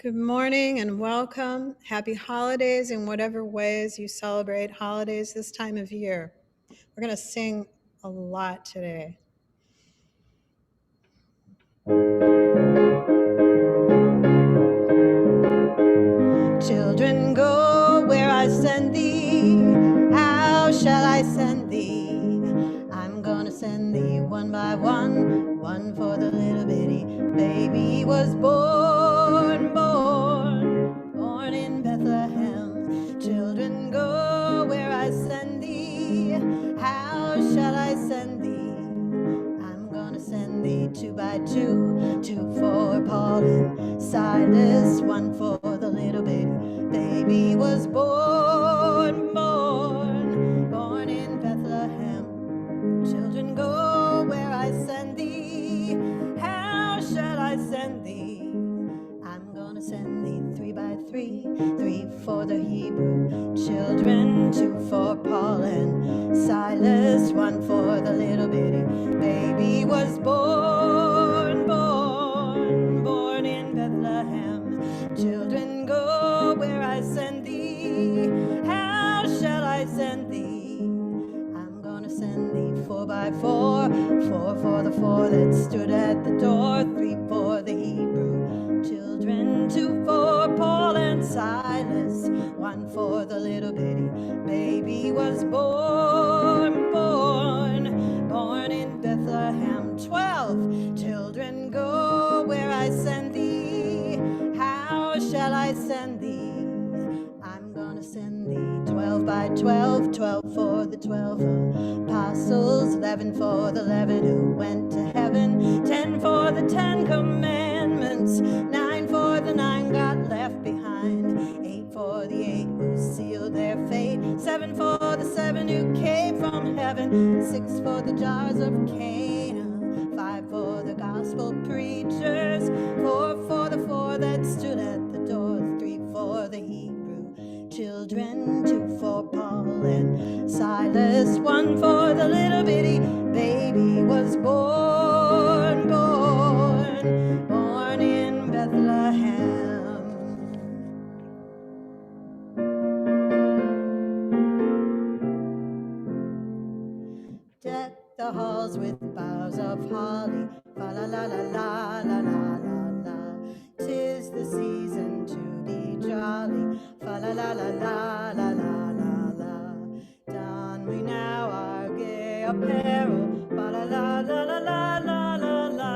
Good morning and welcome. Happy holidays in whatever ways you celebrate holidays this time of year. We're going to sing a lot today. Children, go where I send thee. How shall I send thee? I'm gonna send thee one by one. One for the little bitty baby was born in Bethlehem. Children, go where I send thee. How shall I send thee? I'm gonna send thee two by two. Two for Paul and Silas, one for the little baby was born in Bethlehem. Children, go where I send thee. How shall I send thee? I'm gonna send thee three by three. Three for the Hebrew children, two for Paul and Silas, one for the little bitty baby was born in Bethlehem. Children, go where I send thee. How shall I send thee? I'm gonna send thee four by four. Four for the four that stood at the door. Three for the Hebrew children. Two for Paul and Silas. One for the little bitty baby was born in Bethlehem. 12 children, go where I send thee. How shall I send thee? I'm gonna send thee 12 by 12. 12 for the 12 apostles. 11 for the 11 who went to heaven. 10 for the 10 commandments. 9 for the 9 got left behind. 8 for the 8 who sealed their fate. 7 for the 7 who came from heaven. 6 for the jars of Canaan. 5 for the gospel preachers. 4 for the 4 that stood at the door. 3 for the Hebrew children. 2 for Paul and Silas. 1 for the little bitty baby was born in Bethlehem. Deck the halls with boughs of holly. Fa la la la la la la la la. 'Tis the season to be jolly. Fa la la la la la la la la. Don we now our gay apparel. Fa la la la la la la la la.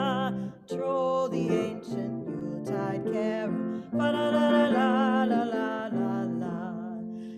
Troll the ancient Yuletide carol. Fa la la la la la la la la.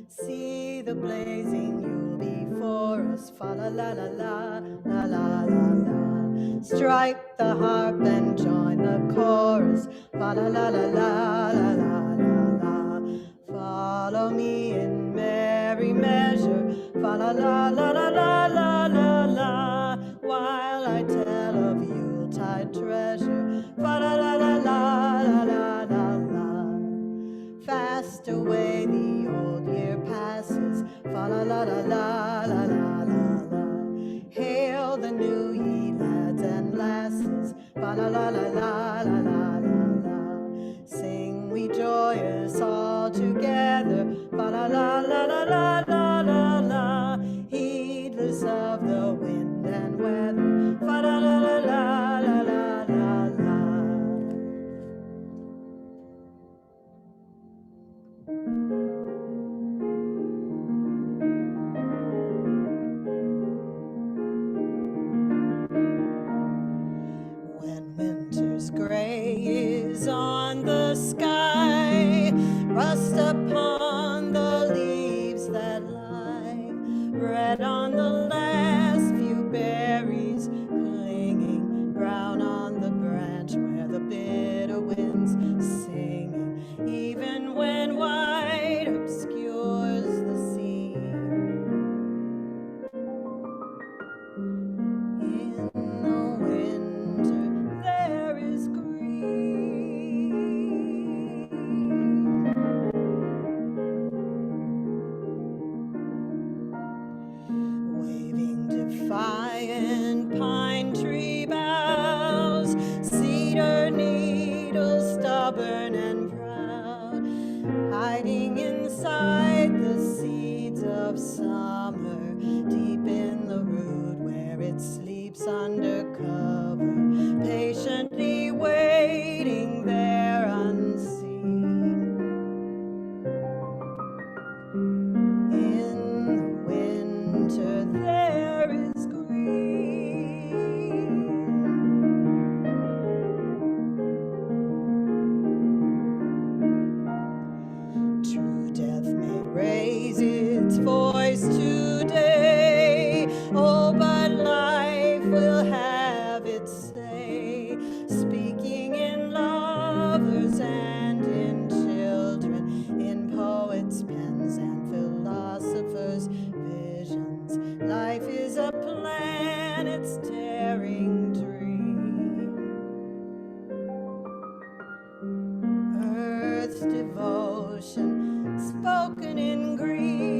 See the blazing Yule before us. Fa la la la la la la la la. Strike the harp and join the chorus. Fa la la la la la la la la. Follow me in merry measure. Fa la la la la la la la la. While I tell of Yuletide treasure. Fa la la la la la la la la. Fast away the old year passes. Fa la la la la la la la la. Hail the new ye lads and lasses. Fa la la la la la la la la. Sing we joyous all together. Fa la la la la la la la la. Heedless of the wind and weather. Fa la la la la la la la la. When winter's gray is on the sky, rust upon the leaves that lie, red on the last few berries clinging, brown on the branch where the bitter winds singing, even when white obscures the sea. In the winter there is green, waving defiant pine tree boughs, cedar needles stubborn and proud. planet's tearing dream. Earth's devotion spoken in green.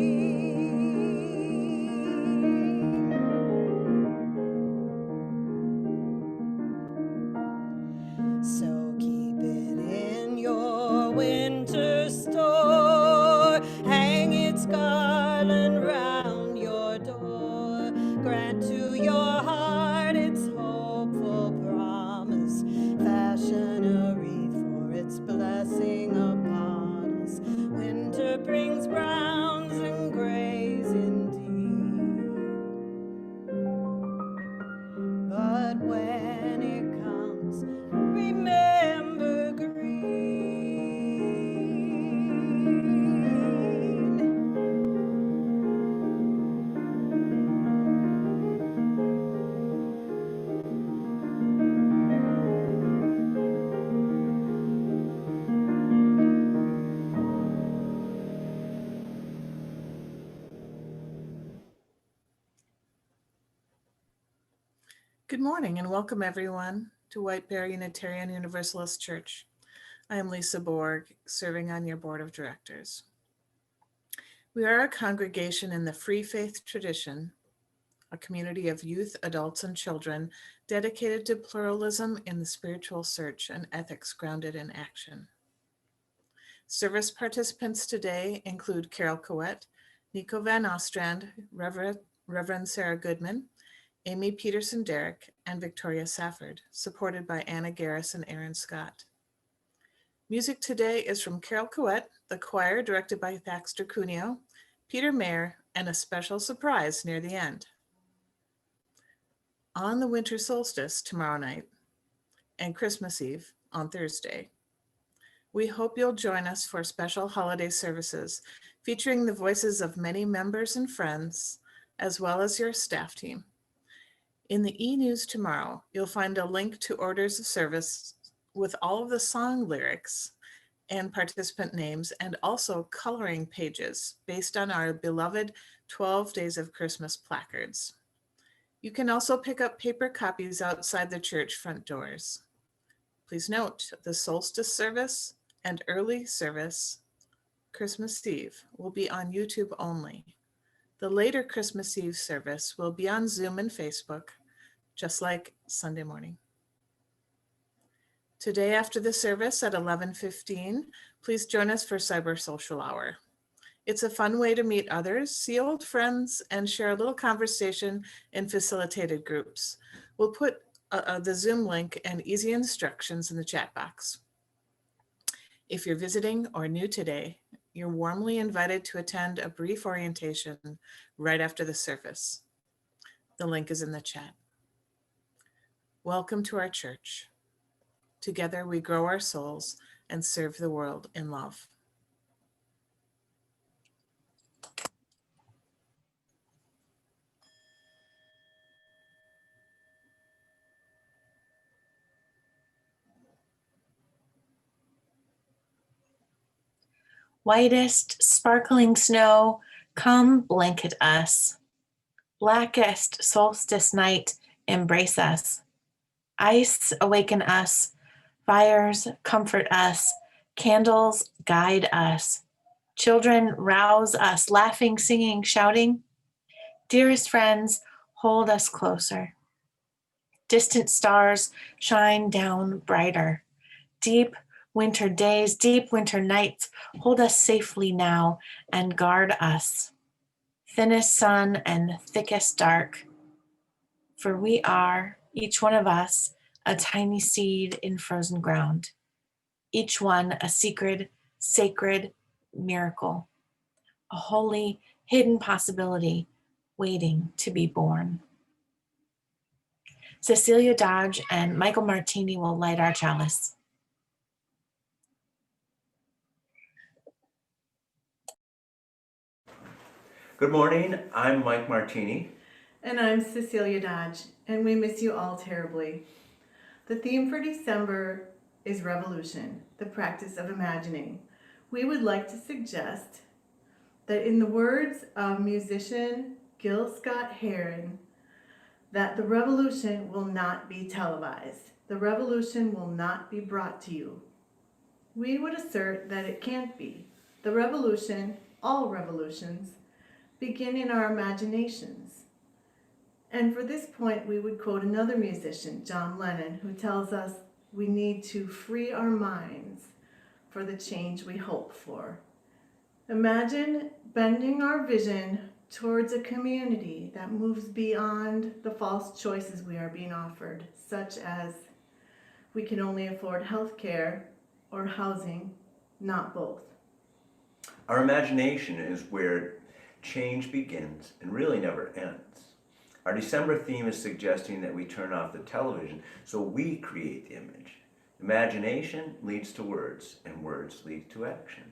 So keep it in your winter store, hang its garland round your door, grant to your heart its hopeful promise, fashion a wreath for its blessing upon us. Winter brings browns and grays indeed, but when it comes, remember green. Good morning and welcome everyone to White Bear Unitarian Universalist Church. I am Lisa Borg, serving on your board of directors. We are a congregation in the Free Faith tradition, a community of youth, adults, and children dedicated to pluralism in the spiritual search and ethics grounded in action. Service participants today include Carol Coet, Nico Van Ostrand, Reverend Sarah Goodman, Amy Peterson-Derrick, and Victoria Safford, supported by Anna Garris and Aaron Scott. Music today is from Carol Coet, the choir directed by Thaxter Cuneo, Peter Mayer, and a special surprise near the end. On the winter solstice tomorrow night and Christmas Eve on Thursday, we hope you'll join us for special holiday services featuring the voices of many members and friends, as well as your staff team. In the e-news tomorrow, you'll find a link to orders of service with all of the song lyrics and participant names, and also coloring pages based on our beloved 12 Days of Christmas placards. You can also pick up paper copies outside the church front doors. Please note, the solstice service and early service, Christmas Eve, will be on YouTube only. The later Christmas Eve service will be on Zoom and Facebook, just like Sunday morning. Today after the service at 11:15, please join us for Cyber Social Hour. It's a fun way to meet others, see old friends, and share a little conversation in facilitated groups. We'll put the Zoom link and easy instructions in the chat box. If you're visiting or new today, you're warmly invited to attend a brief orientation right after the service. The link is in the chat. Welcome to our church. Together we grow our souls and serve the world in love. Whitest sparkling snow, come blanket us. Blackest solstice night, embrace us. Ice, awaken us. Fires, comfort us. Candles, guide us. Children, rouse us, laughing, singing, shouting. Dearest friends, hold us closer. Distant stars shine down brighter. Deep winter days, deep winter nights, hold us safely now and guard us. Thinnest sun and thickest dark, for we are, each one of us, a tiny seed in frozen ground. Each one a secret, sacred miracle, a holy, hidden possibility waiting to be born. Cecilia Dodge and Michael Martini will light our chalice. Good morning, I'm Mike Martini. And I'm Cecilia Dodge, and we miss you all terribly. The theme for December is revolution, the practice of imagining. We would like to suggest that in the words of musician Gil Scott-Heron, that the revolution will not be televised. The revolution will not be brought to you. We would assert that it can't be. The revolution, all revolutions, begin in our imaginations. And for this point, we would quote another musician, John Lennon, who tells us we need to free our minds for the change we hope for. Imagine bending our vision towards a community that moves beyond the false choices we are being offered, such as we can only afford health care or housing, not both. Our imagination is where change begins and really never ends. Our December theme is suggesting that we turn off the television so we create the image. Imagination leads to words, and words lead to action.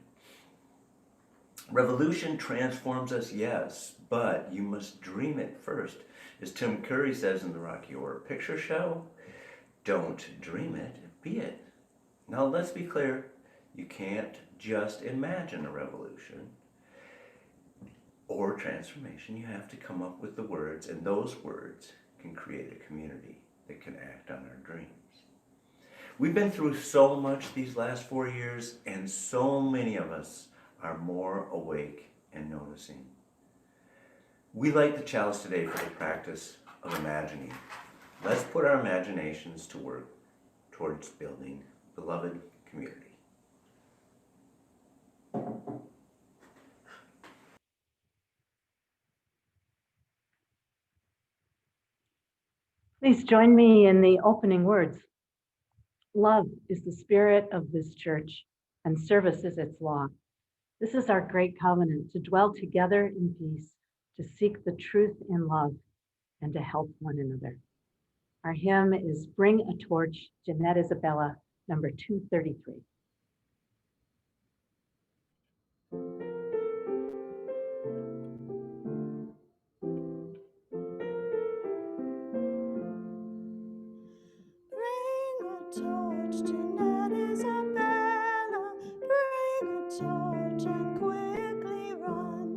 Revolution transforms us, yes, but you must dream it first. As Tim Curry says in the Rocky Horror Picture Show, don't dream it, be it. Now let's be clear, you can't just imagine a revolution or transformation. You have to come up with the words, and those words can create a community that can act on our dreams. We've been through so much these last 4 years, and so many of us are more awake and noticing. We light the chalice today for the practice of imagining. Let's put our imaginations to work towards building beloved community. Please join me in the opening words. Love is the spirit of this church, and service is its law. This is our great covenant, to dwell together in peace, to seek the truth in love, and to help one another. Our hymn is Bring a Torch, Jeanette Isabella, number 233. Bring a torch, Jeanette Isabella. Bring a torch and quickly run.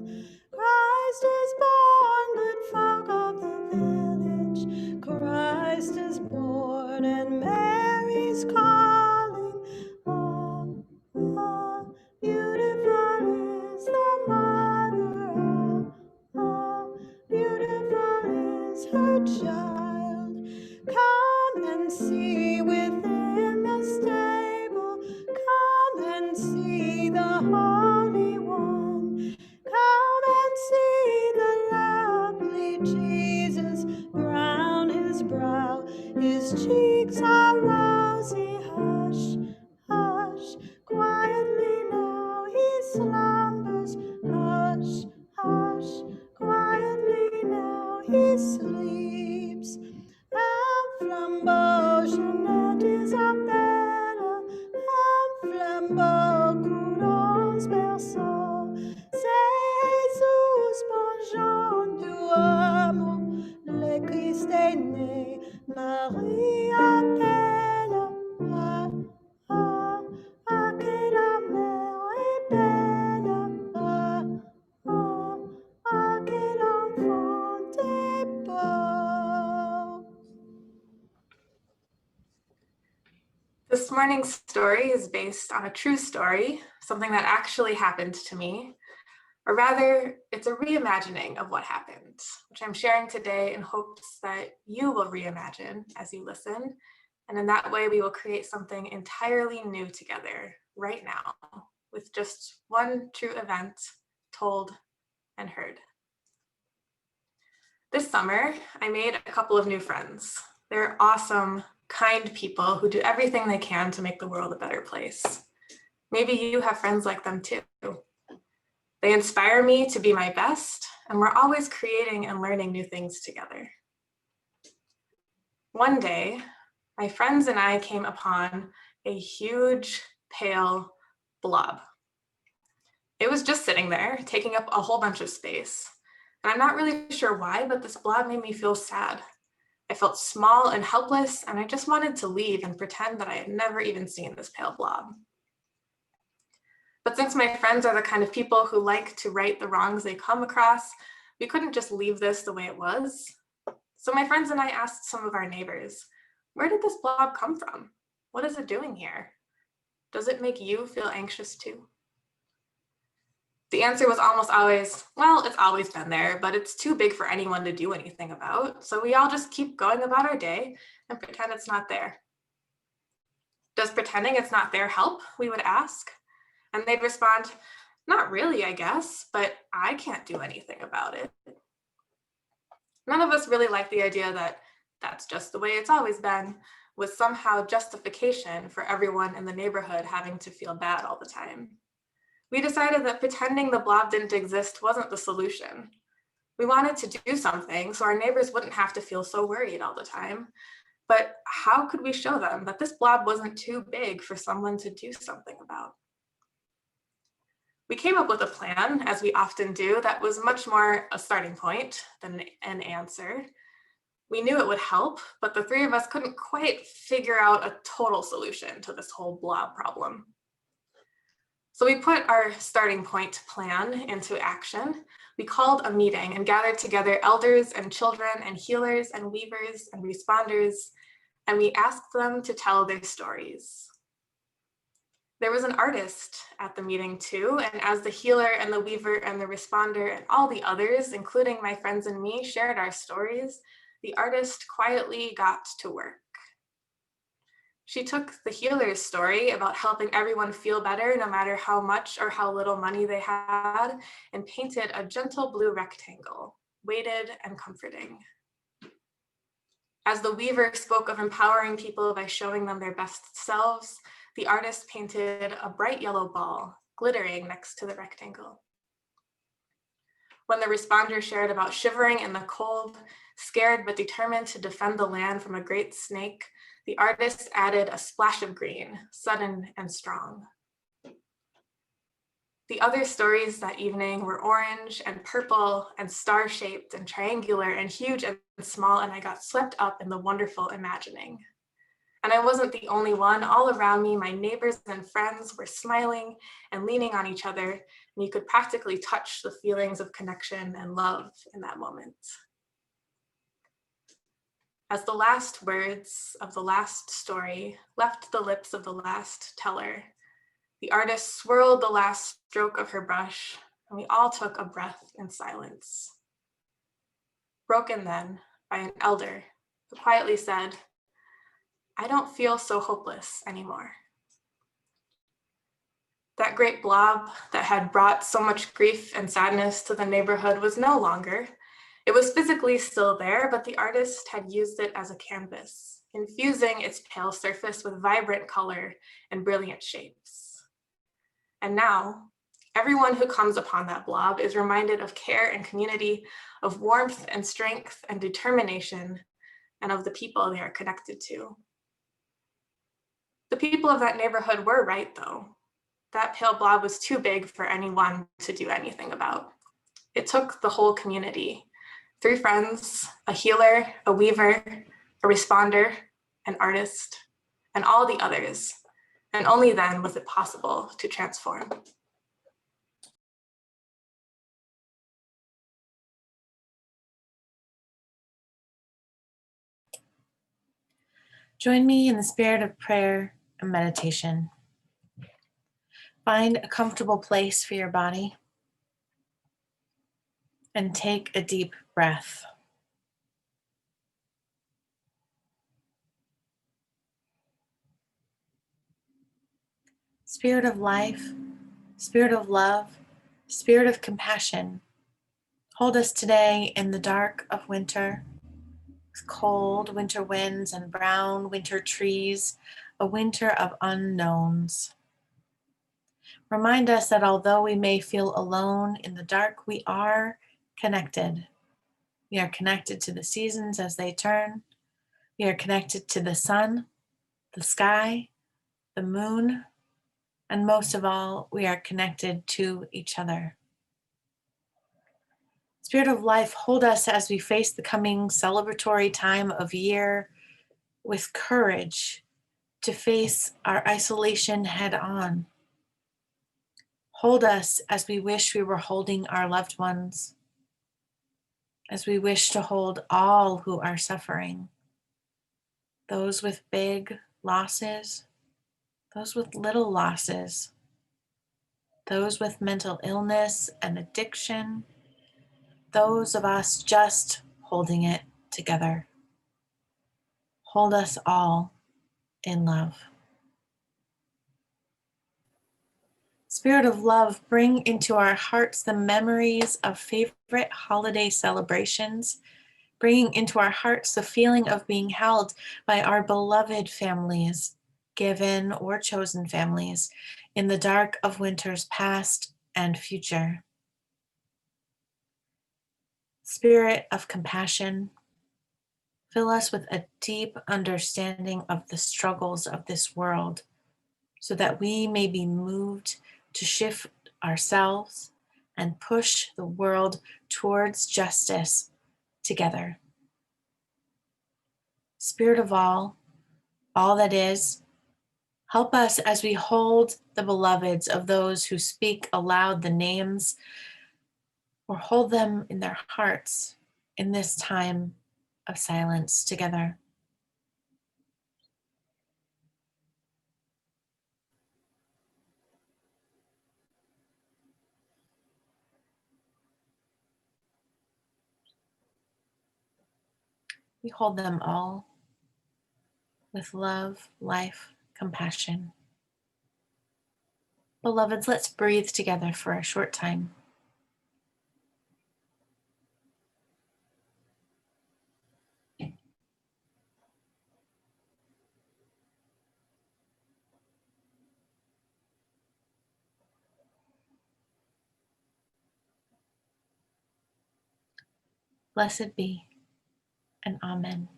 Christ is born, good folk of the village. Christ is born, and Mary's calling. Oh, oh, beautiful is the mother. Oh, oh, beautiful is her child. Come and see within the stable. Come and see the Holy One. Come and see the lovely Jesus. Brown his brow, his cheeks are rosy. Hush, hush, quietly now he slumbers. Hush, hush, quietly now he sleeps. Un flambeau, Jeanette Isabella, un flambeau courant berceau. Jesus, bonjour, duomo, le Christ est né, Marie appelle. Ah, ah, ah, que la mère est belle. Ah, ah, ah, que l'enfant est beau. This morning's story is based on a true story, something that actually happened to me, or rather, it's a reimagining of what happened, which I'm sharing today in hopes that you will reimagine as you listen, and in that way we will create something entirely new together right now, with just one true event told and heard. This summer, I made a couple of new friends. They're awesome, kind people who do everything they can to make the world a better place. Maybe you have friends like them too. They inspire me to be my best, and we're always creating and learning new things together. One day, my friends and I came upon a huge, pale blob. It was just sitting there, taking up a whole bunch of space. And I'm not really sure why, but this blob made me feel sad. I felt small and helpless, and I just wanted to leave and pretend that I had never even seen this pale blob. But since my friends are the kind of people who like to right the wrongs they come across, we couldn't just leave this the way it was. So my friends and I asked some of our neighbors, where did this blob come from? What is it doing here? Does it make you feel anxious too? The answer was almost always, well, it's always been there, but it's too big for anyone to do anything about. So we all just keep going about our day and pretend it's not there. Does pretending it's not there help? We would ask. And they'd respond, not really, I guess, but I can't do anything about it. None of us really liked the idea that that's just the way it's always been, was somehow justification for everyone in the neighborhood having to feel bad all the time. We decided that pretending the blob didn't exist wasn't the solution. We wanted to do something so our neighbors wouldn't have to feel so worried all the time. But how could we show them that this blob wasn't too big for someone to do something about? We came up with a plan, as we often do, that was much more a starting point than an answer. We knew it would help, but the three of us couldn't quite figure out a total solution to this whole blob problem. So we put our starting point plan into action. We called a meeting and gathered together elders and children and healers and weavers and responders, and we asked them to tell their stories. There was an artist at the meeting too, and as the healer and the weaver and the responder and all the others, including my friends and me, shared our stories, the artist quietly got to work. She took the healer's story about helping everyone feel better no matter how much or how little money they had, and painted a gentle blue rectangle, weighted and comforting. As the weaver spoke of empowering people by showing them their best selves, the artist painted a bright yellow ball, glittering next to the rectangle. When the responder shared about shivering in the cold, scared but determined to defend the land from a great snake, the artist added a splash of green, sudden and strong. The other stories that evening were orange and purple and star-shaped and triangular and huge and small, and I got swept up in the wonderful imagining. And I wasn't the only one. All around me, my neighbors and friends were smiling and leaning on each other, and you could practically touch the feelings of connection and love in that moment. As the last words of the last story left the lips of the last teller, the artist swirled the last stroke of her brush, and we all took a breath in silence. Broken then by an elder who quietly said, I don't feel so hopeless anymore. That great blob that had brought so much grief and sadness to the neighborhood was no longer. It was physically still there, but the artist had used it as a canvas, infusing its pale surface with vibrant color and brilliant shapes. And now, everyone who comes upon that blob is reminded of care and community, of warmth and strength and determination, and of the people they are connected to. The people of that neighborhood were right, though. That pale blob was too big for anyone to do anything about. It took the whole community, 3 friends, a healer, a weaver, a responder, an artist, and all the others. And only then was it possible to transform. Join me in the spirit of prayer and meditation. Find a comfortable place for your body and take a deep breath. Spirit of life, spirit of love, spirit of compassion, hold us today in the dark of winter, with cold winter winds and brown winter trees, a winter of unknowns. Remind us that although we may feel alone in the dark, we are connected. We are connected to the seasons as they turn. We are connected to the sun, the sky, the moon, and most of all, we are connected to each other. Spirit of life, hold us as we face the coming celebratory time of year with courage to face our isolation head on. Hold us as we wish we were holding our loved ones. as we wish to hold all who are suffering, those with big losses, those with little losses, those with mental illness and addiction, those of us just holding it together. Hold us all in love. Spirit of love, bring into our hearts the memories of favorite holiday celebrations, bringing into our hearts the feeling of being held by our beloved families, given or chosen families, in the dark of winters past and future. Spirit of compassion, fill us with a deep understanding of the struggles of this world, so that we may be moved to shift ourselves and push the world towards justice together. Spirit of all that is, help us as we hold the beloveds of those who speak aloud the names, or hold them in their hearts in this time of silence together. We hold them all with love, life, compassion. Beloveds, let's breathe together for a short time. Blessed be, and amen.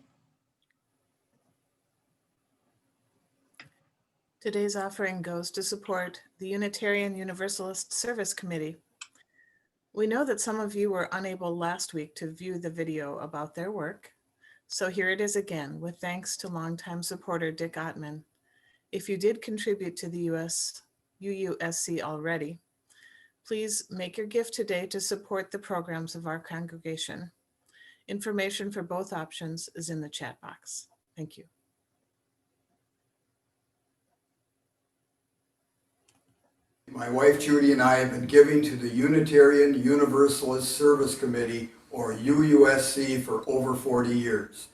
Today's offering goes to support the Unitarian Universalist Service Committee. We know that some of you were unable last week to view the video about their work, so here it is again, with thanks to longtime supporter Dick Ottman. If you did contribute to the UUSC already, please make your gift today to support the programs of our congregation. Information for both options is in the chat box. Thank you. My wife Judy and I have been giving to the Unitarian Universalist Service Committee, or UUSC, for over 40 years.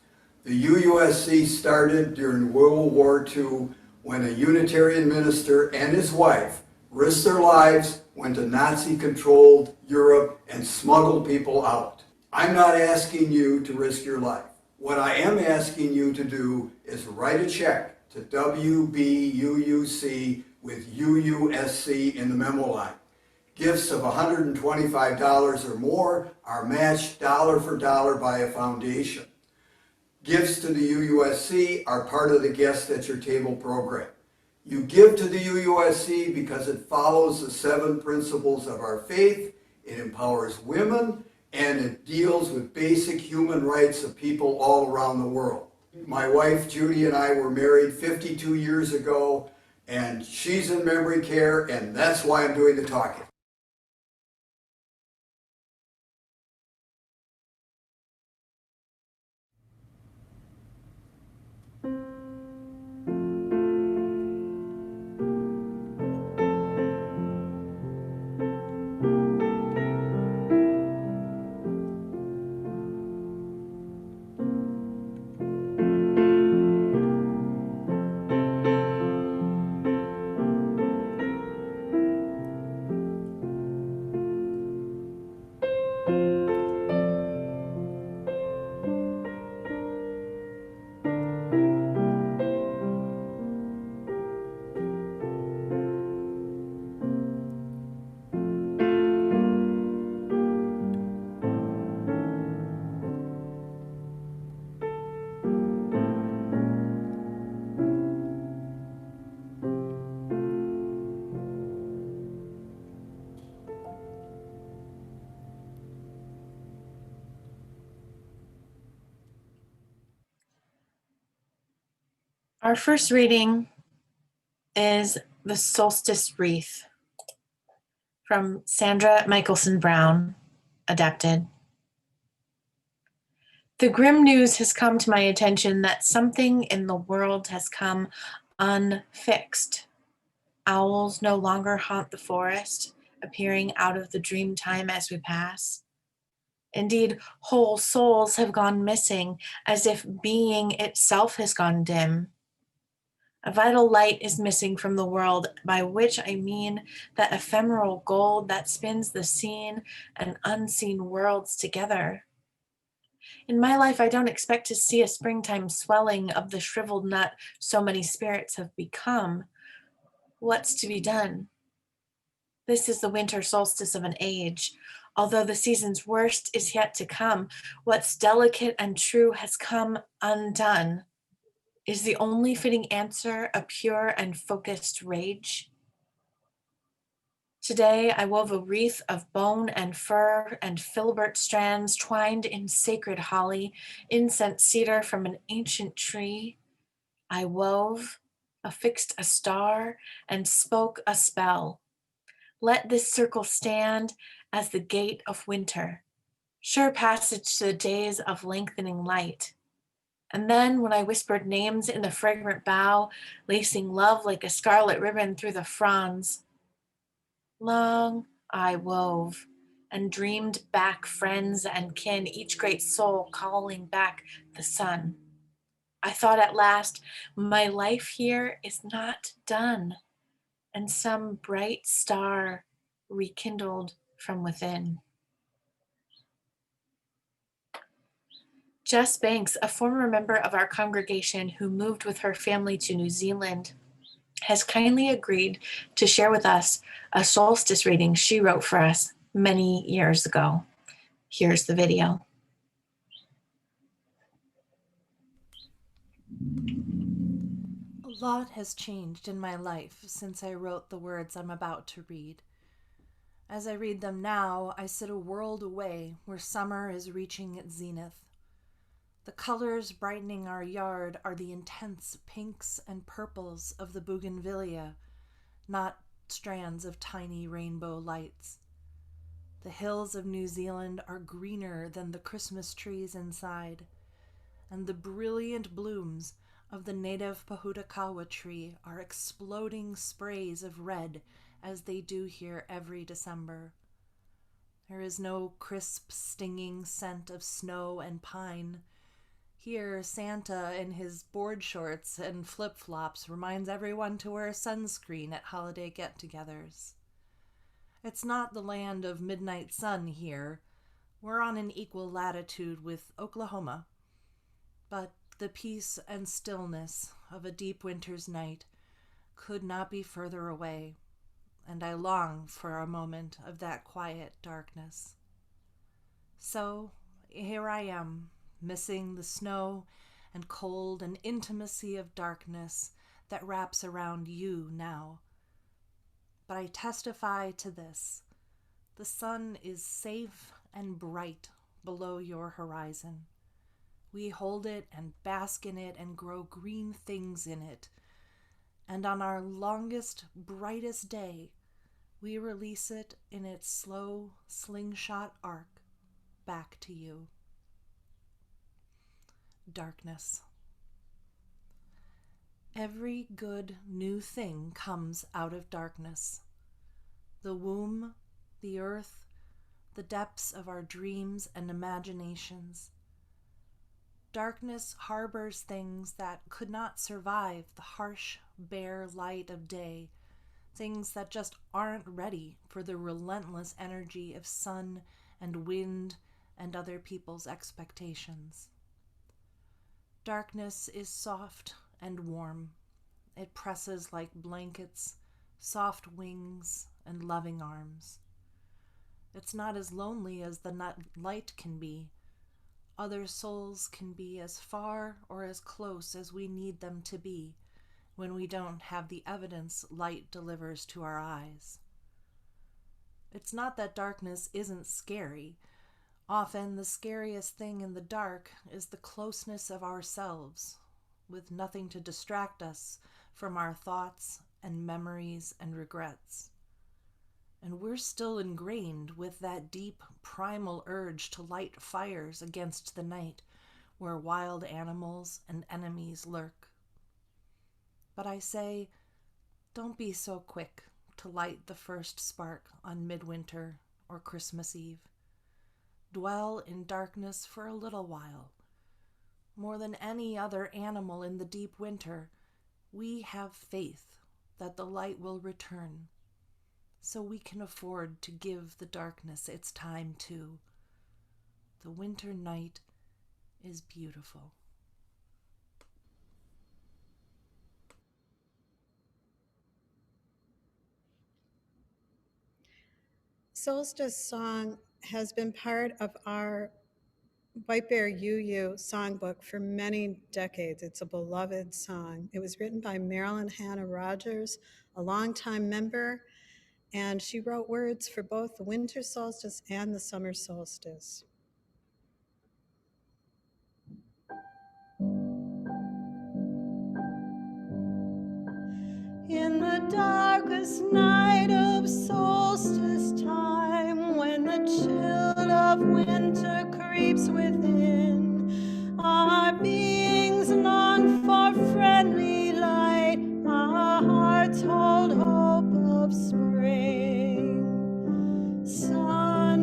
The UUSC started during World War II when a Unitarian minister and his wife risked their lives, went to Nazi-controlled Europe, and smuggled people out. I'm not asking you to risk your life. What I am asking you to do is write a check to WBUUC with UUSC in the memo line. Gifts of $125 or more are matched dollar for dollar by a foundation. Gifts to the UUSC are part of the Guests at Your Table program. You give to the UUSC because it follows the 7 principles of our faith, it empowers women, and it deals with basic human rights of people all around the world. My wife Judy and I were married 52 years ago, and she's in memory care, and that's why I'm doing the talking. Our first reading is the Solstice Wreath from Sandra Michelson Brown, adapted. The grim news has come to my attention that something in the world has come unfixed. Owls no longer haunt the forest, appearing out of the dream time as we pass. Indeed, whole souls have gone missing, as if being itself has gone dim. A vital light is missing from the world, by which I mean that ephemeral gold that spins the seen and unseen worlds together. In my life, I don't expect to see a springtime swelling of the shriveled nut so many spirits have become. What's to be done? This is the winter solstice of an age. Although the season's worst is yet to come, what's delicate and true has come undone. Is the only fitting answer a pure and focused rage? Today I wove a wreath of bone and fur and filbert strands twined in sacred holly, incense cedar from an ancient tree. I wove, affixed a star, and spoke a spell. Let this circle stand as the gate of winter, sure passage to the days of lengthening light. And then when I whispered names in the fragrant bough, lacing love like a scarlet ribbon through the fronds, long I wove and dreamed back friends and kin, each great soul calling back the sun. I thought at last, my life here is not done, and some bright star rekindled from within. Jess Banks, a former member of our congregation who moved with her family to New Zealand, has kindly agreed to share with us a solstice reading she wrote for us many years ago. Here's the video. A lot has changed in my life since I wrote the words I'm about to read. As I read them now, I sit a world away where summer is reaching its zenith. The colors brightening our yard are the intense pinks and purples of the bougainvillea, not strands of tiny rainbow lights. The hills of New Zealand are greener than the Christmas trees inside, and the brilliant blooms of the native Pahutakawa tree are exploding sprays of red as they do here every December. There is no crisp, stinging scent of snow and pine. Here, Santa in his board shorts and flip-flops reminds everyone to wear sunscreen at holiday get-togethers. It's not the land of midnight sun here. We're on an equal latitude with Oklahoma. But the peace and stillness of a deep winter's night could not be further away, and I long for a moment of that quiet darkness. So here I am, missing the snow and cold and intimacy of darkness that wraps around you now. But I testify to this: the sun is safe and bright below your horizon. We hold it and bask in it and grow green things in it. And on our longest, brightest day, we release it in its slow slingshot arc back to you. Darkness. Every good new thing comes out of darkness. The womb, the earth, the depths of our dreams and imaginations. Darkness harbors things that could not survive the harsh, bare light of day, things that just aren't ready for the relentless energy of sun and wind and other people's expectations. Darkness is soft and warm. It presses like blankets, soft wings, and loving arms. It's not as lonely as the light can be. Other souls can be as far or as close as we need them to be when we don't have the evidence light delivers to our eyes. It's not that darkness isn't scary. Often the scariest thing in the dark is the closeness of ourselves, with nothing to distract us from our thoughts and memories and regrets. And we're still ingrained with that deep primal urge to light fires against the night, where wild animals and enemies lurk. But I say, don't be so quick to light the first spark on midwinter or Christmas Eve. Dwell in darkness for a little while. More than any other animal in the deep winter, we have faith that the light will return, so we can afford to give the darkness its time too. The winter night is beautiful. Solstice Song has been part of our White Bear UU songbook for many decades. It's a beloved song. It was written by Marilyn Hannah Rogers, a longtime member, and she wrote words for both the winter solstice and the summer solstice. In the darkest night of solstice time, when the chill of winter creeps within, our beings long for friendly light, our hearts hold hope of spring. Sunlight,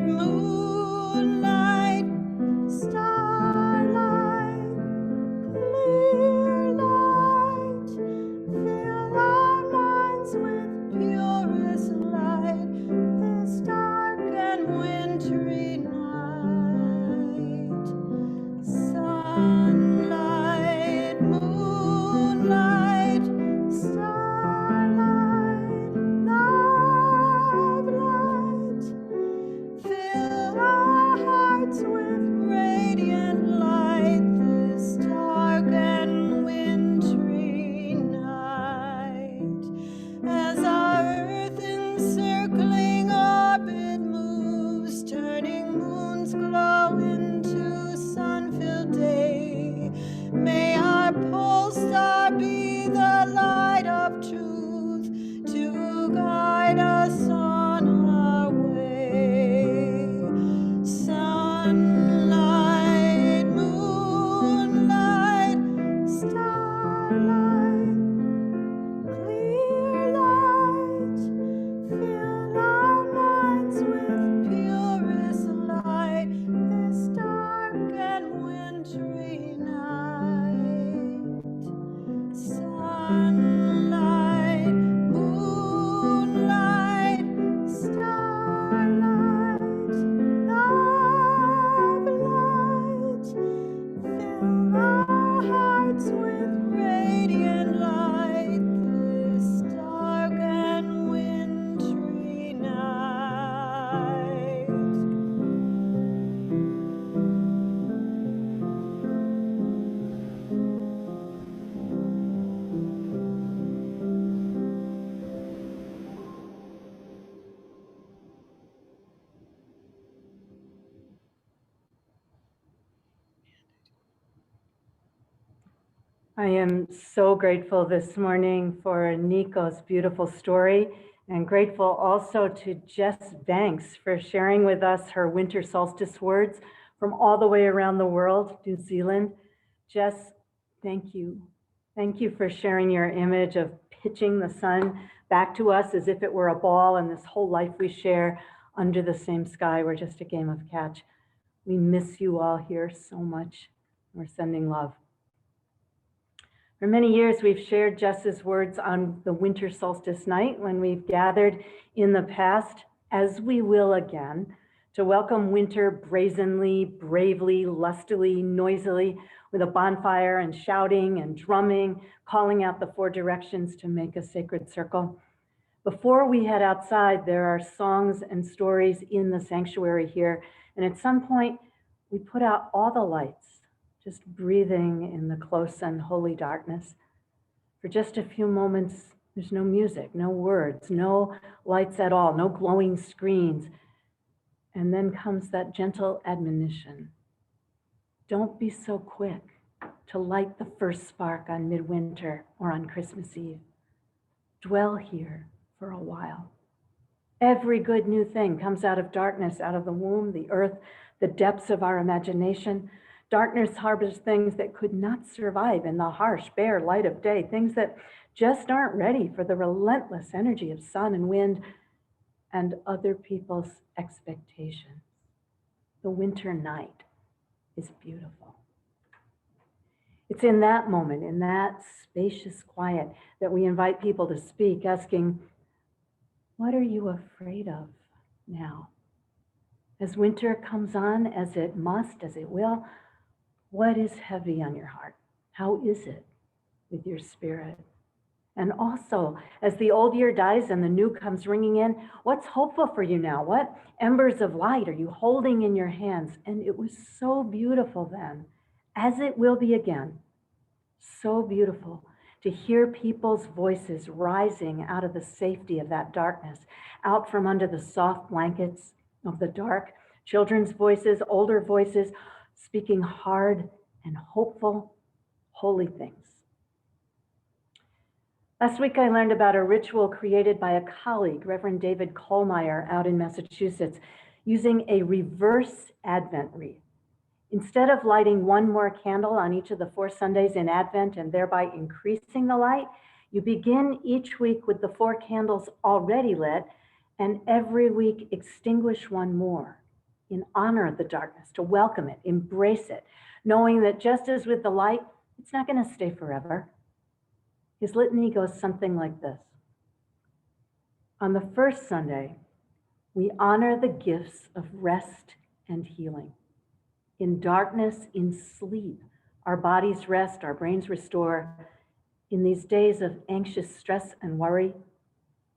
moonlight, starlight, clear light, fill our minds with purest light this dark and wintry night. Sunlight, moonlight, starlight, love light, fill our hearts with radiant light this dark and wintry night. As our earth encircling orbit moves, turning moons glow into sun-filled day, may our pole star be the light of truth to guide us on our way. Sunlight, moonlight, starlight, clear light, fill our minds with purest light this dark and wintry night. Sunlight, moonlight, starlight, love light, fill our hearts with radiant light this dark and wintry night. I am so grateful this morning for Nico's beautiful story, and grateful also to Jess Banks for sharing with us her winter solstice words from all the way around the world, New Zealand. Jess, thank you. Thank you for sharing your image of pitching the sun back to us as if it were a ball, and this whole life we share under the same sky. We're just a game of catch. We miss you all here so much. We're sending love. For many years, we've shared Jess's words on the winter solstice night when we've gathered in the past, as we will again, to welcome winter brazenly, bravely, lustily, noisily, with a bonfire and shouting and drumming, calling out the four directions to make a sacred circle. Before we head outside, there are songs and stories in the sanctuary here, and at some point, we put out all the lights, just breathing in the close and holy darkness. For just a few moments, there's no music, no words, no lights at all, no glowing screens. And then comes that gentle admonition. Don't be so quick to light the first spark on midwinter or on Christmas Eve. Dwell here for a while. Every good new thing comes out of darkness, out of the womb, the earth, the depths of our imagination. Darkness harbors things that could not survive in the harsh, bare light of day, things that just aren't ready for the relentless energy of sun and wind and other people's expectations. The winter night is beautiful. It's in that moment, in that spacious quiet, that we invite people to speak, asking, what are you afraid of now? As winter comes on, as it must, as it will, what is heavy on your heart? How is it with your spirit? And also, as the old year dies and the new comes ringing in, what's hopeful for you now? What embers of light are you holding in your hands? And it was so beautiful then, as it will be again. So beautiful to hear people's voices rising out of the safety of that darkness, out from under the soft blankets of the dark, children's voices, older voices, speaking hard and hopeful, holy things. Last week, I learned about a ritual created by a colleague, Reverend David Kohlmeyer, out in Massachusetts, using a reverse Advent wreath. Instead of lighting one more candle on each of the 4 Sundays in Advent and thereby increasing the light, you begin each week with the 4 candles already lit, and every week extinguish one more in honor of the darkness, to welcome it, embrace it, knowing that just as with the light, it's not going to stay forever. His litany goes something like this. On the first Sunday, we honor the gifts of rest and healing. In darkness, in sleep, our bodies rest, our brains restore. In these days of anxious stress and worry,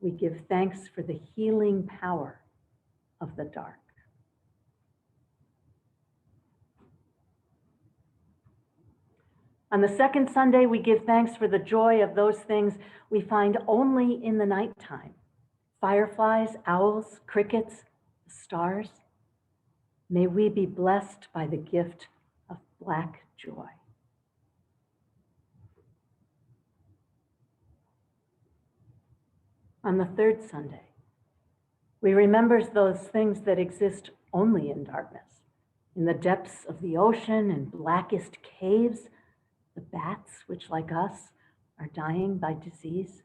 we give thanks for the healing power of the dark. On the second Sunday, we give thanks for the joy of those things we find only in the nighttime. Fireflies, owls, crickets, the stars. May we be blessed by the gift of black joy. On the third Sunday, we remember those things that exist only in darkness, in the depths of the ocean and blackest caves, the bats, which like us are dying by disease.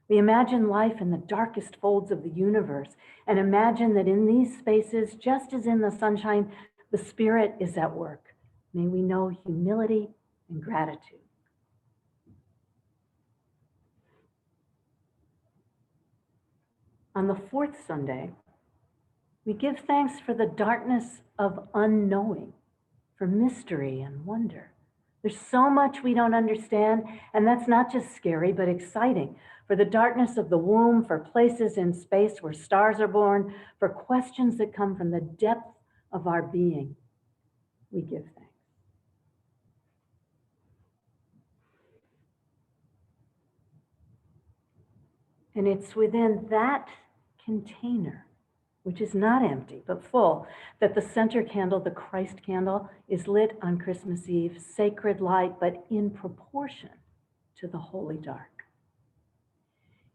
We imagine life in the darkest folds of the universe and imagine that in these spaces, just as in the sunshine, the Spirit is at work. May we know humility and gratitude. On the fourth Sunday, we give thanks for the darkness of unknowing, for mystery and wonder. There's so much we don't understand, and that's not just scary, but exciting. For the darkness of the womb, for places in space where stars are born, for questions that come from the depth of our being, we give thanks. And it's within that container, which is not empty, but full, that the center candle, the Christ candle, is lit on Christmas Eve, sacred light, but in proportion to the holy dark.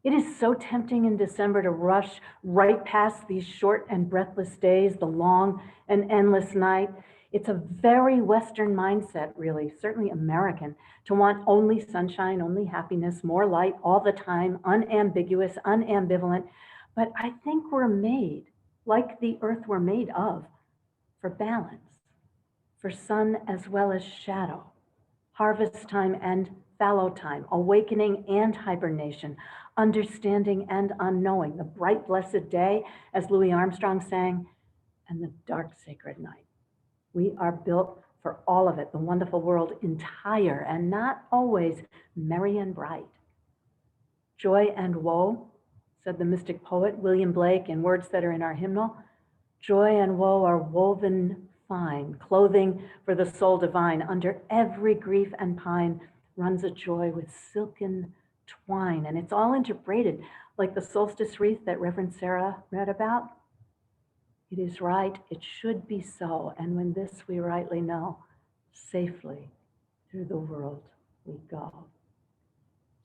It is so tempting in December to rush right past these short and breathless days, the long and endless night. It's a very Western mindset, really, certainly American, to want only sunshine, only happiness, more light all the time, unambiguous, unambivalent. But I think we're made, like the earth we're made of, for balance, for sun as well as shadow, harvest time and fallow time, awakening and hibernation, understanding and unknowing, the bright blessed day, as Louis Armstrong sang, and the dark sacred night. We are built for all of it, the wonderful world entire, and not always merry and bright. Joy and woe, said the mystic poet William Blake in words that are in our hymnal, joy and woe are woven fine, clothing for the soul divine. Under every grief and pine runs a joy with silken twine, and it's all interbraided like the solstice wreath that Reverend Sarah read about. It is right, it should be so, and when this we rightly know, safely through the world we go.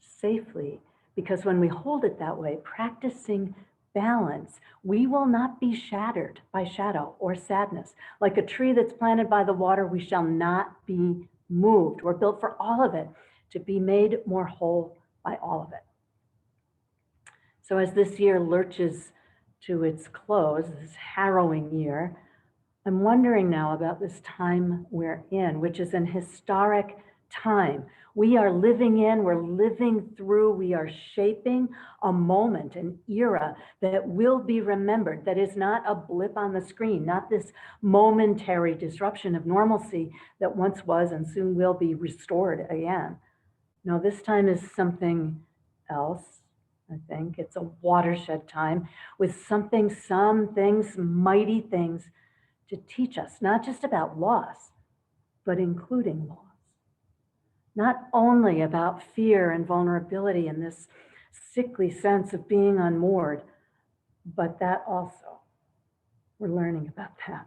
Safely, because when we hold it that way, practicing balance, we will not be shattered by shadow or sadness. Like a tree that's planted by the water, we shall not be moved. We're built for all of it, to be made more whole by all of it. So as this year lurches to its close, this harrowing year, I'm wondering now about this time we're in, which is an historic time. We are living in, we're living through, we are shaping a moment, an era that will be remembered, that is not a blip on the screen, not this momentary disruption of normalcy that once was and soon will be restored again. No, this time is something else. I think it's a watershed time with some things, mighty things to teach us, not just about loss, but including loss. Not only about fear and vulnerability and this sickly sense of being unmoored, but that also. We're learning about that.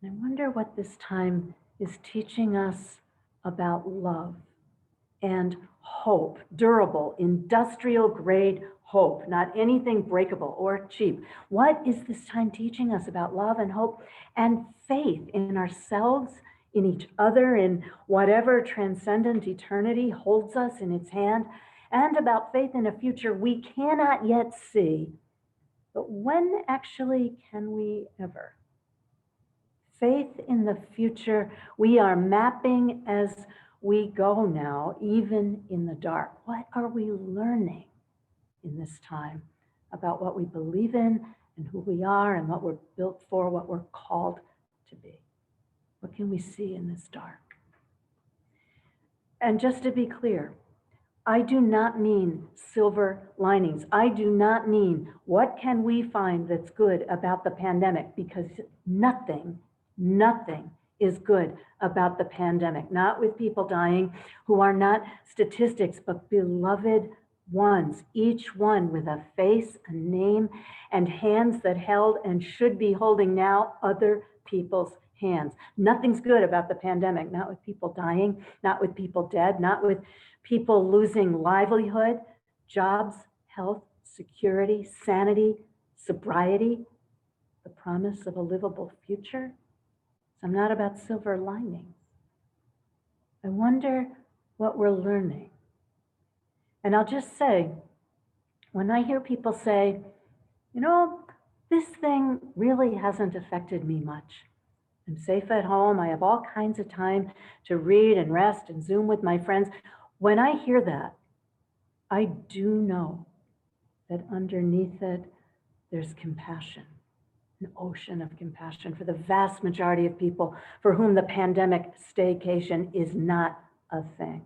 And I wonder what this time is teaching us about love and hope, durable, industrial grade hope, not anything breakable or cheap. What is this time teaching us about love and hope and faith in ourselves, in each other, in whatever transcendent eternity holds us in its hand, and about faith in a future we cannot yet see? But when actually can we ever? Faith in the future we are mapping as we go now, even in the dark. What are we learning in this time about what we believe in and who we are and what we're built for, what we're called to be? What can we see in this dark? And just to be clear, I do not mean silver linings. I do not mean what can we find that's good about the pandemic, because nothing is good about the pandemic, not with people dying who are not statistics, but beloved ones, each one with a face, a name, and hands that held and should be holding now other people's hands. Nothing's good about the pandemic, not with people dying, not with people dead, not with people losing livelihood, jobs, health, security, sanity, sobriety, the promise of a livable future. I'm not about silver linings. I wonder what we're learning. And I'll just say, when I hear people say, you know, this thing really hasn't affected me much. I'm safe at home. I have all kinds of time to read and rest and Zoom with my friends. When I hear that, I do know that underneath it, there's compassion. An ocean of compassion for the vast majority of people for whom the pandemic staycation is not a thing.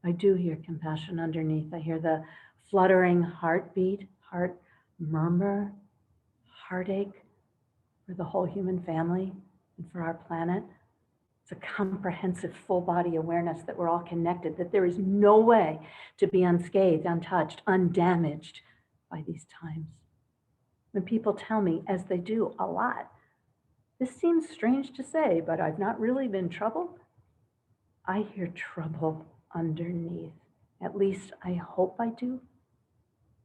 I do hear compassion underneath. I hear the fluttering heartbeat, heart murmur, heartache for the whole human family and for our planet. It's a comprehensive full body awareness that we're all connected, that there is no way to be unscathed, untouched, undamaged by these times. When people tell me, as they do a lot, this seems strange to say, but I've not really been troubled, I hear trouble underneath. At least I hope I do.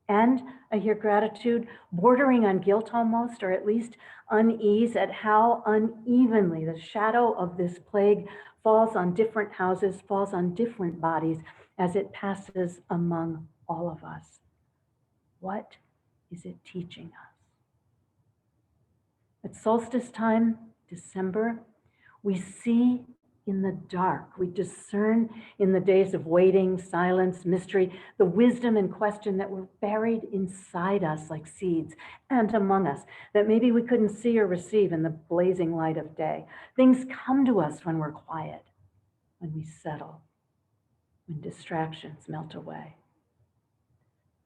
And I hear gratitude bordering on guilt almost, or at least unease at how unevenly the shadow of this plague falls on different houses, falls on different bodies as it passes among all of us. What is it teaching us? At solstice time, December, we see in the dark. We discern in the days of waiting, silence, mystery, the wisdom and question that were buried inside us like seeds and among us that maybe we couldn't see or receive in the blazing light of day. Things come to us when we're quiet, when we settle, when distractions melt away.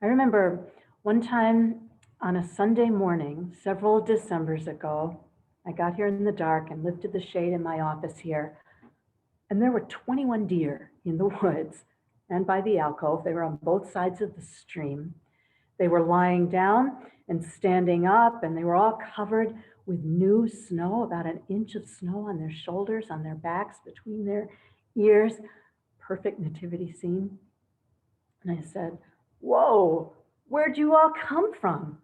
I remember one time on a Sunday morning, several Decembers ago, I got here in the dark and lifted the shade in my office here, and there were 21 deer in the woods and by the alcove. They were on both sides of the stream. They were lying down and standing up, and they were all covered with new snow, about an inch of snow on their shoulders, on their backs, between their ears. Perfect nativity scene. And I said, whoa, Where'd you all come from?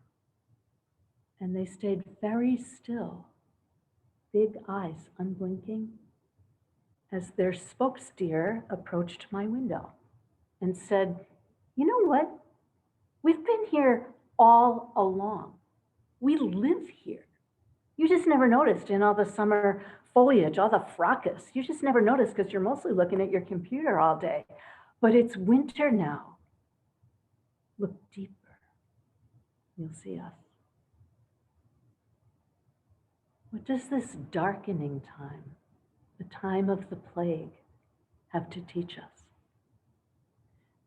And they stayed very still, big eyes unblinking, as their spokesdeer approached my window and said, you know what? We've been here all along. We live here. You just never noticed in all the summer foliage, all the fracas. You just never noticed because you're mostly looking at your computer all day. But it's winter now. Look deeper. You'll see us. What does this darkening time, the time of the plague, have to teach us?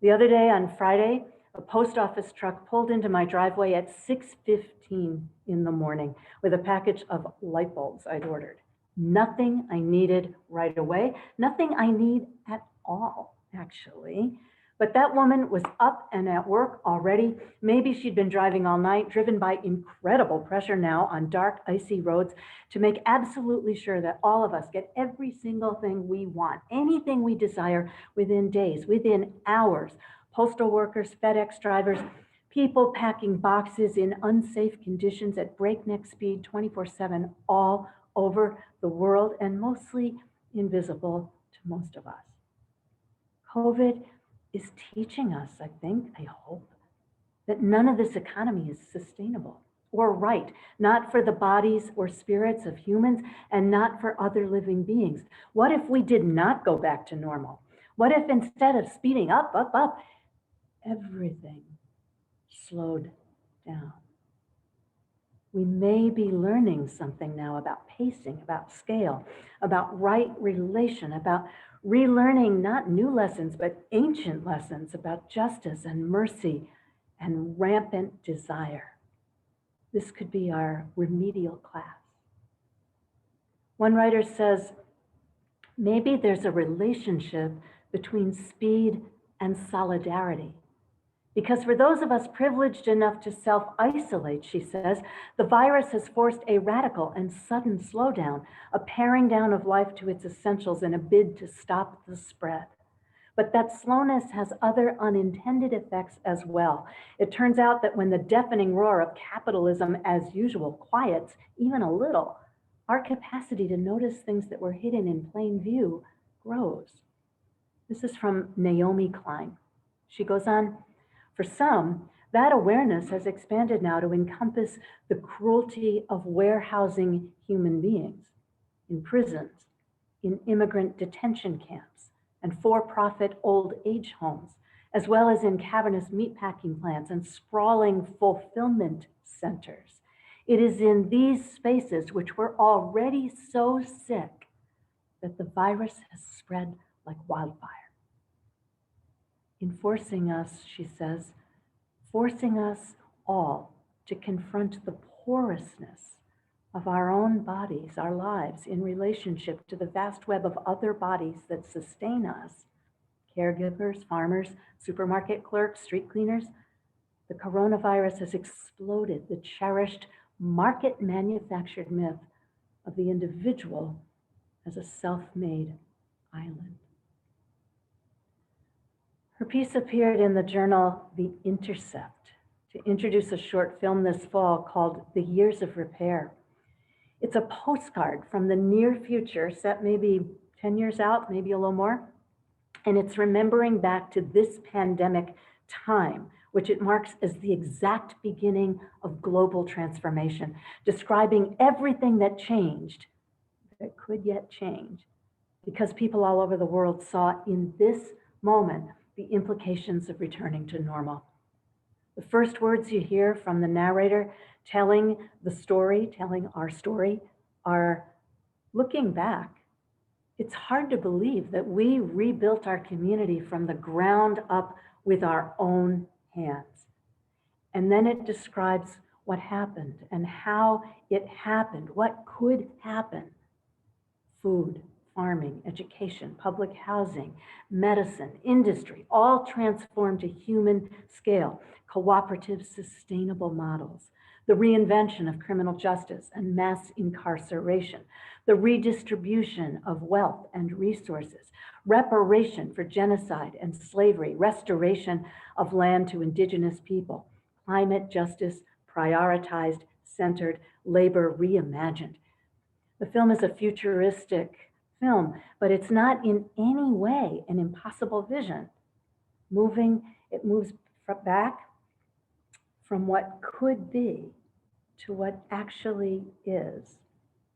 The other day on Friday, a post office truck pulled into my driveway at 6:15 in the morning with a package of light bulbs I'd ordered. Nothing I needed right away, nothing I need at all, actually. But that woman was up and at work already. Maybe she'd been driving all night, driven by incredible pressure now on dark, icy roads to make absolutely sure that all of us get every single thing we want, anything we desire within days, within hours. Postal workers, FedEx drivers, people packing boxes in unsafe conditions at breakneck speed 24/7 all over the world and mostly invisible to most of us. COVID is teaching us, I think, I hope, that none of this economy is sustainable or right, not for the bodies or spirits of humans and not for other living beings. What if we did not go back to normal? What if instead of speeding up, everything slowed down? We may be learning something now about pacing, about scale, about right relation, about relearning not new lessons, but ancient lessons about justice and mercy and rampant desire. This could be our remedial class. One writer says, maybe there's a relationship between speed and solidarity. Because for those of us privileged enough to self-isolate, she says, the virus has forced a radical and sudden slowdown, a paring down of life to its essentials in a bid to stop the spread. But that slowness has other unintended effects as well. It turns out that when the deafening roar of capitalism as usual quiets even a little, our capacity to notice things that were hidden in plain view grows. This is from Naomi Klein. She goes on, for some, that awareness has expanded now to encompass the cruelty of warehousing human beings in prisons, in immigrant detention camps, and for-profit old age homes, as well as in cavernous meatpacking plants and sprawling fulfillment centers. It is in these spaces which were already so sick that the virus has spread like wildfire. In forcing us, she says, forcing us all to confront the porousness of our own bodies, our lives, in relationship to the vast web of other bodies that sustain us, caregivers, farmers, supermarket clerks, street cleaners. The coronavirus has exploded the cherished market-manufactured myth of the individual as a self-made island. Her piece appeared in the journal The Intercept to introduce a short film this fall called The Years of Repair. It's a postcard from the near future, set maybe 10 years out, maybe a little more, and it's remembering back to this pandemic time, which it marks as the exact beginning of global transformation, describing everything that changed, that could yet change, because people all over the world saw in this moment the implications of returning to normal. The first words you hear from the narrator telling the story, telling our story, are, looking back, it's hard to believe that we rebuilt our community from the ground up with our own hands. And then it describes what happened and how it happened, what could happen. Food, farming, education, public housing, medicine, industry, all transformed to human scale, cooperative, sustainable models, the reinvention of criminal justice and mass incarceration, the redistribution of wealth and resources, reparation for genocide and slavery, restoration of land to indigenous people, climate justice prioritized, centered, labor reimagined. The film is a futuristic film, but it's not in any way an impossible vision. It moves back from what could be to what actually is,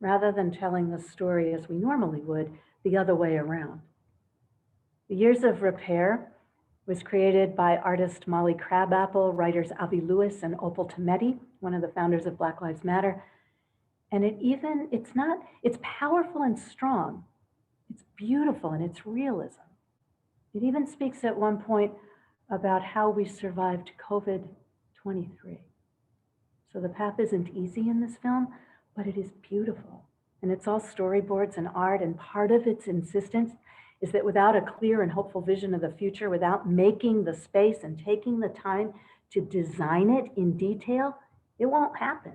rather than telling the story as we normally would, the other way around. The Years of Repair was created by artist Molly Crabapple, writers Avi Lewis and Opal Tometi, one of the founders of Black Lives Matter. And it's powerful and strong. It's beautiful in its realism. It even speaks at one point about how we survived COVID-23. So the path isn't easy in this film, but it is beautiful. And it's all storyboards and art, and part of its insistence is that without a clear and hopeful vision of the future, without making the space and taking the time to design it in detail, it won't happen.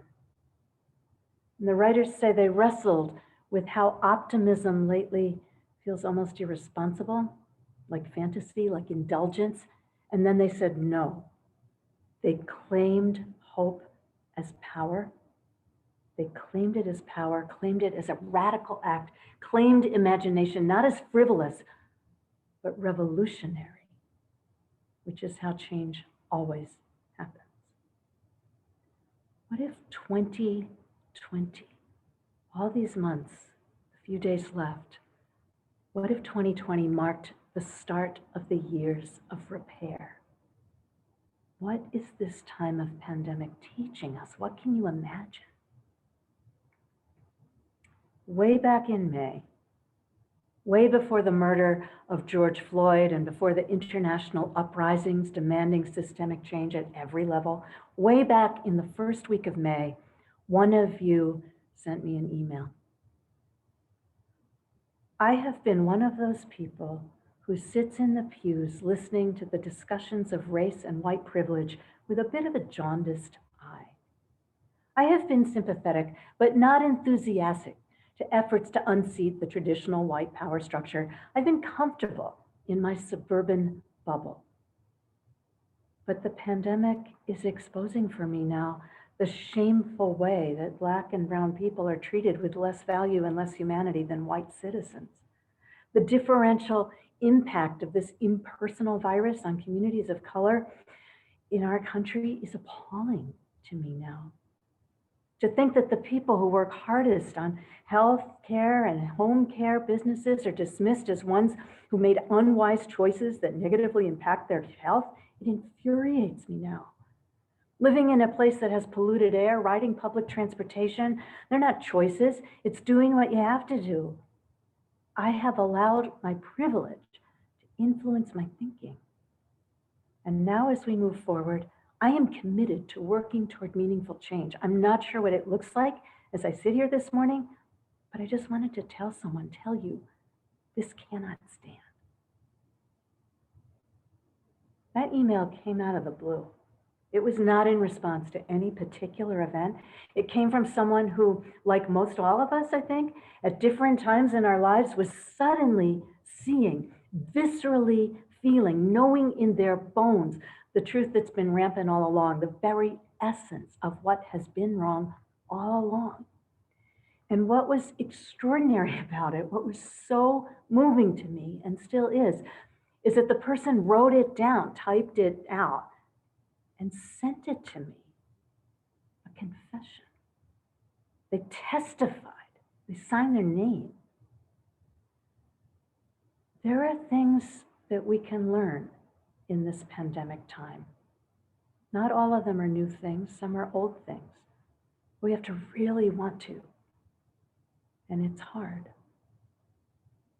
And the writers say they wrestled with how optimism lately feels almost irresponsible, like fantasy, like indulgence. And then they said no. They claimed hope as power. They claimed it as power, claimed it as a radical act, claimed imagination not as frivolous, but revolutionary, which is how change always happens. What if 2020, all these months, a few days left, what if 2020 marked the start of the years of repair? What is this time of pandemic teaching us? What can you imagine? Way back in May, way before the murder of George Floyd and before the international uprisings demanding systemic change at every level, way back in the first week of May, one of you sent me an email. I have been one of those people who sits in the pews listening to the discussions of race and white privilege with a bit of a jaundiced eye. I have been sympathetic, but not enthusiastic to efforts to unseat the traditional white power structure. I've been comfortable in my suburban bubble. But the pandemic is exposing for me now the shameful way that Black and brown people are treated with less value and less humanity than white citizens. The differential impact of this impersonal virus on communities of color in our country is appalling to me now. To think that the people who work hardest on health care and home care businesses are dismissed as ones who made unwise choices that negatively impact their health, it infuriates me now. Living in a place that has polluted air, riding public transportation, they're not choices, it's doing what you have to do. I have allowed my privilege to influence my thinking. And now as we move forward, I am committed to working toward meaningful change. I'm not sure what it looks like as I sit here this morning, but I just wanted to tell you, this cannot stand. That email came out of the blue. It was not in response to any particular event. It came from someone who, like most all of us, I think, at different times in our lives was suddenly seeing, viscerally feeling, knowing in their bones the truth that's been rampant all along, the very essence of what has been wrong all along. And what was extraordinary about it, what was so moving to me and still is that the person wrote it down, typed it out, and sent it to me, a confession. They testified, they signed their name. There are things that we can learn in this pandemic time. Not all of them are new things, some are old things. We have to really want to, and it's hard.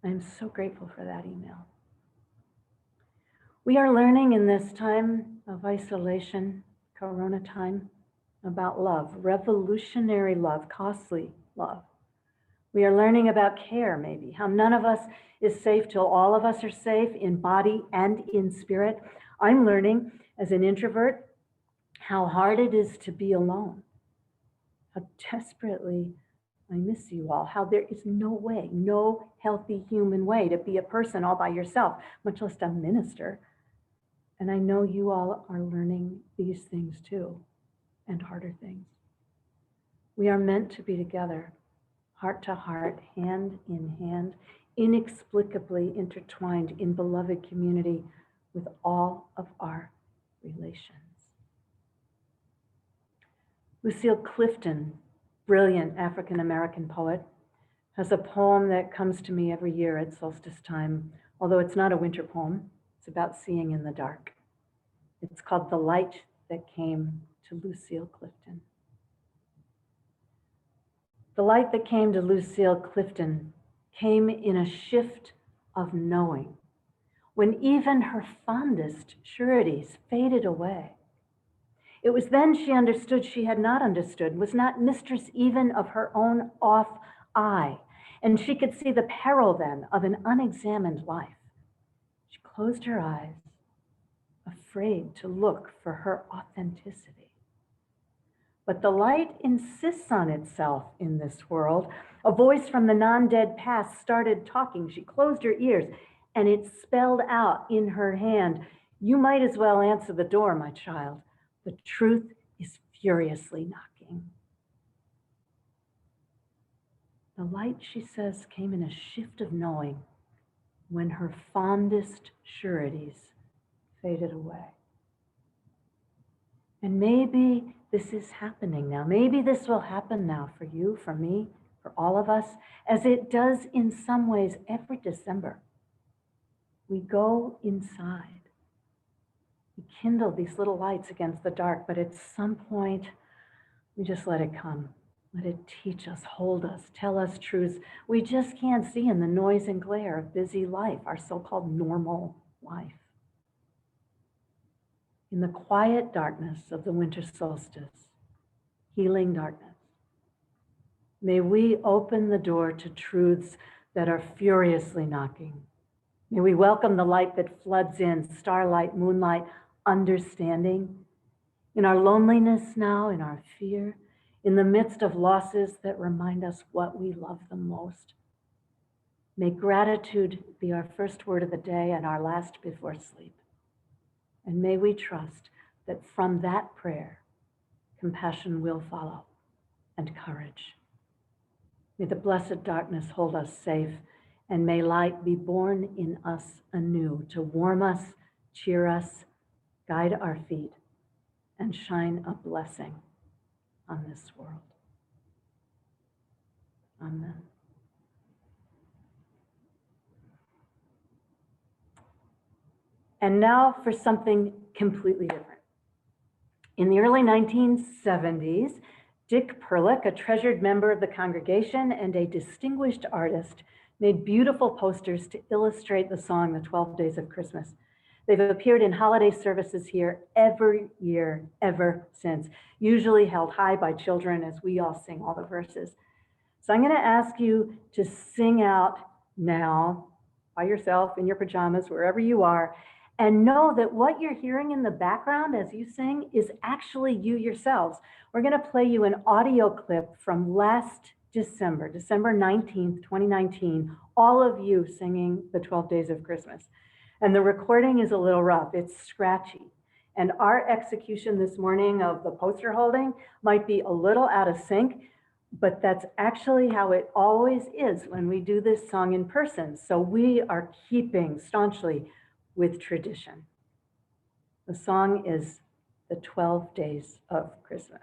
I'm so grateful for that email. We are learning in this time of isolation, Corona time, about love, revolutionary love, costly love. We are learning about care, maybe, how none of us is safe till all of us are safe in body and in spirit. I'm learning as an introvert how hard it is to be alone, how desperately I miss you all, how there is no way, no healthy human way to be a person all by yourself, much less a minister. And I know you all are learning these things too, and harder things. We are meant to be together, heart to heart, hand in hand, inexplicably intertwined in beloved community with all of our relations. Lucille Clifton, brilliant African-American poet, has a poem that comes to me every year at solstice time, although it's not a winter poem. It's about seeing in the dark. It's called The Light That Came to Lucille Clifton. The light that came to Lucille Clifton came in a shift of knowing, when even her fondest sureties faded away. It was then she understood she had not understood, was not mistress even of her own off eye, and she could see the peril then of an unexamined life. She closed her eyes, afraid to look for her authenticity. But the light insists on itself in this world. A voice from the non-dead past started talking. She closed her ears, and it spelled out in her hand, "You might as well answer the door, my child. The truth is furiously knocking." The light, she says, came in a shift of knowing when her fondest sureties faded away. And maybe this is happening now. Maybe this will happen now for you, for me, for all of us, as it does in some ways every December. We go inside. We kindle these little lights against the dark, but at some point, we just let it come. Let it teach us, hold us, tell us truths we just can't see in the noise and glare of busy life, our so-called normal life. In the quiet darkness of the winter solstice, healing darkness, may we open the door to truths that are furiously knocking. May we welcome the light that floods in, starlight, moonlight, understanding. In our loneliness now, in our fear, in the midst of losses that remind us what we love the most. May gratitude be our first word of the day and our last before sleep. And may we trust that from that prayer, compassion will follow and courage. May the blessed darkness hold us safe, and may light be born in us anew to warm us, cheer us, guide our feet, and shine a blessing on this world. Amen. And now for something completely different. In the early 1970s, Dick Perlick, a treasured member of the congregation and a distinguished artist, made beautiful posters to illustrate the song, The 12 Days of Christmas. They've appeared in holiday services here every year, ever since, usually held high by children as we all sing all the verses. So I'm going to ask you to sing out now by yourself in your pajamas, wherever you are, and know that what you're hearing in the background as you sing is actually you yourselves. We're going to play you an audio clip from last December, December 19th, 2019, all of you singing the 12 Days of Christmas. And the recording is a little rough, it's scratchy. And our execution this morning of the poster holding might be a little out of sync, but that's actually how it always is when we do this song in person. So we are keeping staunchly with tradition. The song is The 12 Days of Christmas.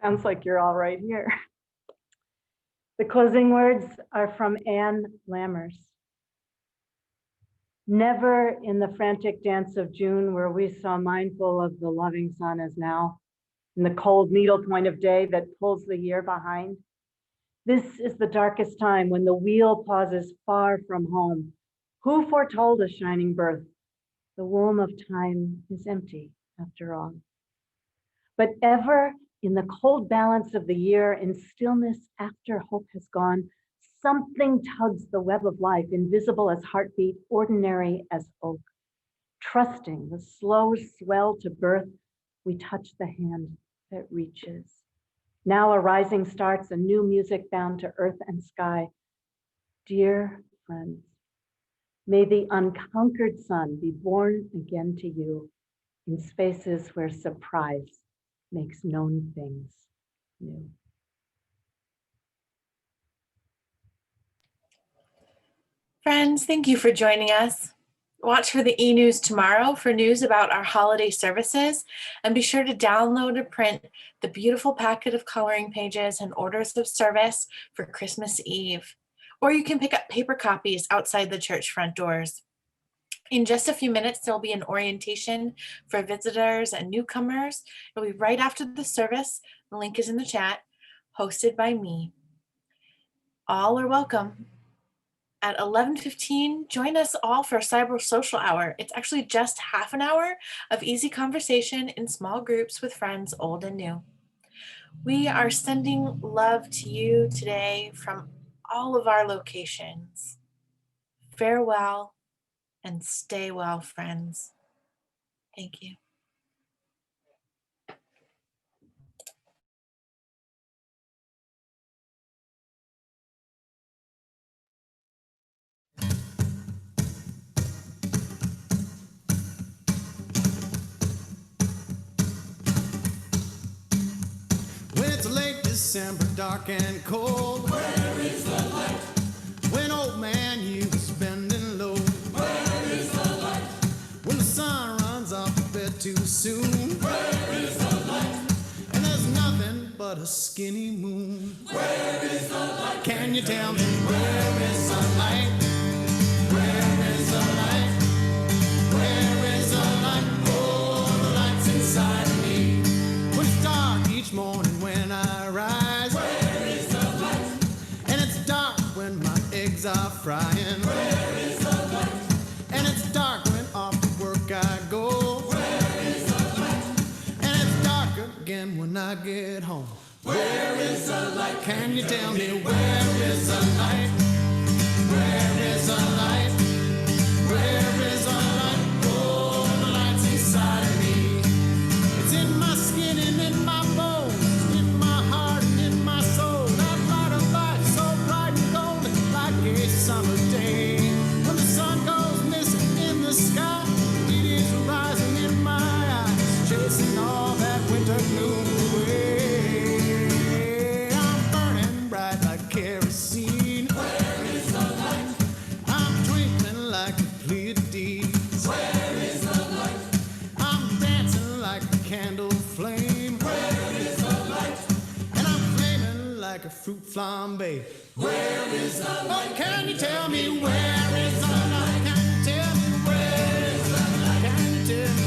Sounds like you're all right here. The closing words are from Anne Lammers. Never in the frantic dance of June were we so mindful of the loving sun as now, in the cold needlepoint of day that pulls the year behind. This is the darkest time when the wheel pauses far from home. Who foretold a shining birth? The womb of time is empty after all. But ever in the cold balance of the year, in stillness after hope has gone, something tugs the web of life, invisible as heartbeat, ordinary as oak. Trusting the slow swell to birth, we touch the hand that reaches. Now a rising starts, a new music bound to earth and sky. Dear friends, may the unconquered sun be born again to you in spaces where surprise makes known things new. Friends, thank you for joining us. Watch for the e-news tomorrow for news about our holiday services, and be sure to download and print the beautiful packet of coloring pages and orders of service for Christmas Eve. Or you can pick up paper copies outside the church front doors. In just a few minutes, there'll be an orientation for visitors and newcomers. It'll be right after the service. The link is in the chat, hosted by me. All are welcome. At 11:15, join us all for a cyber social hour. It's actually just half an hour of easy conversation in small groups with friends old and new. We are sending love to you today from all of our locations. Farewell and stay well, friends. Thank you. When it's late December, dark and cold, where is the light? When old man you was bending low, where is the light? When the sun runs off a bit too soon, where is the light? And there's nothing but a skinny moon, where is the light? Can you tell me where is the light? Where is the light? Where is the light? Oh, the light's inside of me. When it's dark each morning when I rise, where is the light? And it's dark when my eggs are frying, where is the light? And it's dark when off to work I go, where is the light? And it's dark again when I get home. Where is the light? Can you tell me where is the light? Where is the light? Where is the light? Oh, the light's inside of me. It's in my skin and in my bones, in my heart and in my soul. That light of light so bright and golden, like a summer day. When the sun goes missing in the sky, it is rising in my eyes, chasing all that winter gloom away. I'm burning bright like kerosene. Where is the light? I'm twinkling like the Pleiades. Where is the light? I'm dancing like a candle flame. Where is the light? And I'm flaming like a fruit flambe. Where is the light? Oh, can you tell me where is the light? Can you tell me where is the light? Can you tell me?